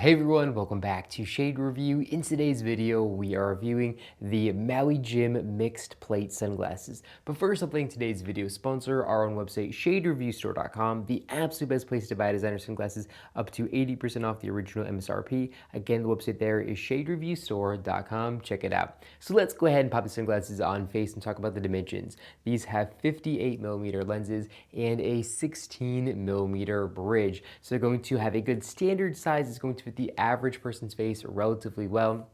Hey everyone, welcome back to Shade Review. In today's video, we are reviewing the Maui Jim Mixed Plate Sunglasses. But first, I'll thank today's video sponsor, our own website, shadereviewstore.com, the absolute best place to buy designer sunglasses, up to 80% off the original MSRP. Again, the website there is shadereviewstore.com. Check it out. So let's go ahead and pop the sunglasses on face and talk about the dimensions. These have 58mm lenses and a 16mm bridge. So they're going to have a good standard size. It's going to fit the average person's face relatively well.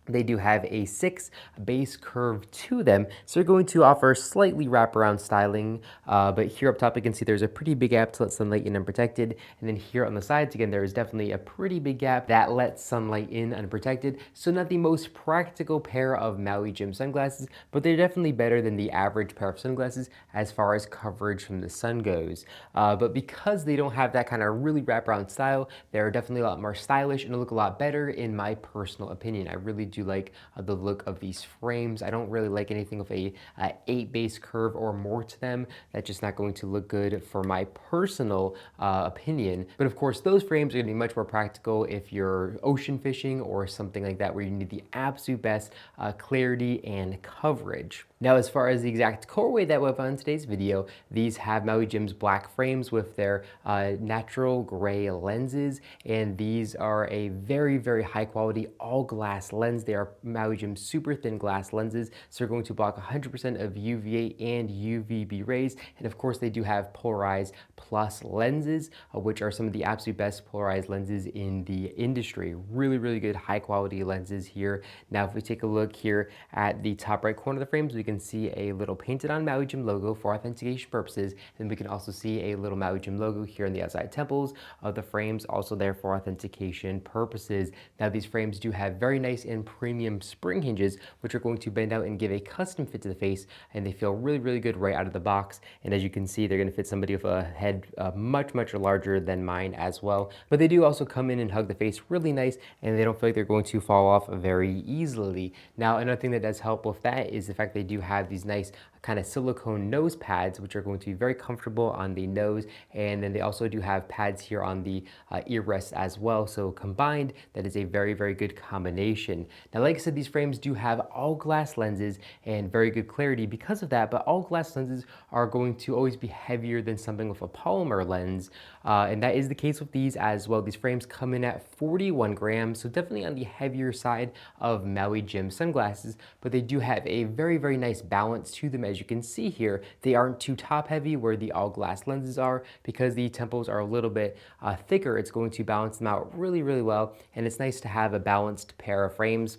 They do have a 6 base curve to them, so they're going to offer slightly wraparound styling, but here up top you can see there's a pretty big gap to let sunlight in unprotected, and then here on the sides again there is definitely a pretty big gap that lets sunlight in unprotected, so not the most practical pair of Maui Jim sunglasses, but they're definitely better than the average pair of sunglasses as far as coverage from the sun goes. But because they don't have that kind of really wraparound style, they're definitely a lot more stylish and look a lot better in my personal opinion. I really do like the look of these frames. I don't really like anything with a 8 base curve or more to them. That's just not going to look good for my personal opinion. But of course, those frames are going to be much more practical if you're ocean fishing or something like that, where you need the absolute best clarity and coverage. Now, as far as the exact colorway that we have on today's video, these have Maui Jim's black frames with their natural gray lenses, and these are a very, very high quality all glass lens. They are Maui Jim's super thin glass lenses, so they're going to block 100% of UVA and UVB rays, and of course they do have polarized plus lenses, which are some of the absolute best polarized lenses in the industry. Really, really good high quality lenses here. Now, if we take a look here at the top right corner of the frames, we can see a little painted on Maui Jim logo for authentication purposes, and we can also see a little Maui Jim logo here on the outside temples of the frames, also there for authentication purposes. Now, these frames do have very nice and premium spring hinges, which are going to bend out and give a custom fit to the face, and they feel really, really good right out of the box. And as you can see, they're going to fit somebody with a head much, much larger than mine as well. But they do also come in and hug the face really nice, and they don't feel like they're going to fall off very easily. Now, another thing that does help with that is the fact they do have these nice kind of silicone nose pads, which are going to be very comfortable on the nose, and then they also do have pads here on the ear rests as well. So combined, that is a very, very good combination. Now, like I said, these frames do have all glass lenses and very good clarity because of that, but all glass lenses are going to always be heavier than something with a polymer lens, and that is the case with these as well. These frames come in at 41 grams, so definitely on the heavier side of Maui Jim sunglasses, but they do have a very, very nice balance to them. As you can see here, they aren't too top heavy where the all glass lenses are, because the temples are a little bit thicker. It's going to balance them out really, really well, and it's nice to have a balanced pair of frames.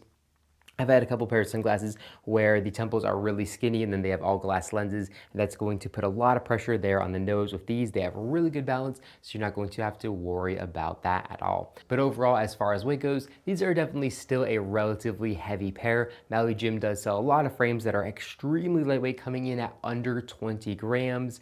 I've had a couple pairs of sunglasses where the temples are really skinny and then they have all glass lenses, and that's going to put a lot of pressure there on the nose. With these, they have a really good balance, so you're not going to have to worry about that at all. But overall, as far as weight goes, these are definitely still a relatively heavy pair. Maui Jim does sell a lot of frames that are extremely lightweight, coming in at under 20 grams.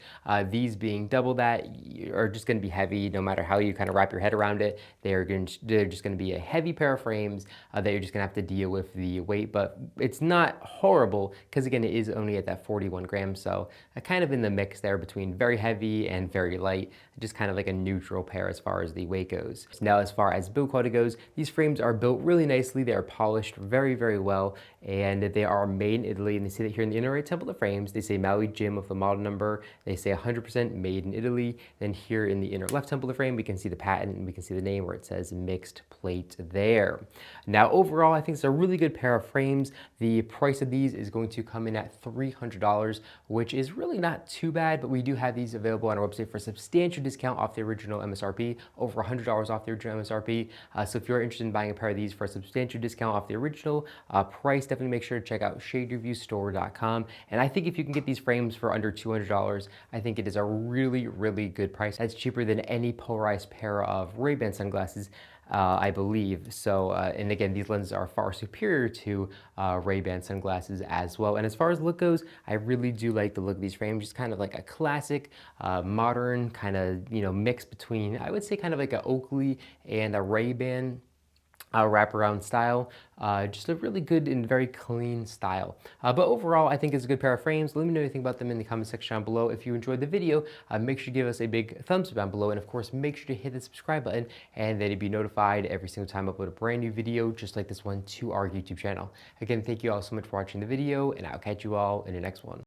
These being double that are just going to be heavy no matter how you kind of wrap your head around it. They're just going to be a heavy pair of frames that you're just going to have to deal with the weight, but it's not horrible because again it is only at that 41 grams, so kind of in the mix there between very heavy and very light, just kind of like a neutral pair as far as the weight goes. Now, as far as build quality goes, these frames are built really nicely. They are polished very, very well, and they are made in Italy, and they see that here in the inner right temple of the frames they say Maui Jim with the model number. They say 100% made in Italy. Then here in the inner left temple of the frame we can see the patent and we can see the name where it says mixed plate there. Now, overall, I think it's a really good pair of frames. The price of these is going to come in at $300, which is really not too bad, but we do have these available on our website for a substantial discount off the original MSRP, over $100 off the original MSRP. So if you're interested in buying a pair of these for a substantial discount off the original price, definitely make sure to check out shadereviewstore.com. And I think if you can get these frames for under $200, I think it is a really, really good price. That's cheaper than any polarized pair of Ray-Ban sunglasses, I believe. So, and again, these lenses are far superior to Ray-Ban sunglasses as well. And as far as look goes, I really do like the look of these frames. Just kind of like a classic, modern kind of, mix between, I would say kind of like a Oakley and a Ray-Ban wraparound style. Just a really good and very clean style. But overall, I think it's a good pair of frames. Let me know what you think about them in the comment section down below. If you enjoyed the video, make sure to give us a big thumbs up down below. And of course, make sure to hit the subscribe button and then you'll be notified every single time I upload a brand new video, just like this one, to our YouTube channel. Again, thank you all so much for watching the video, and I'll catch you all in the next one.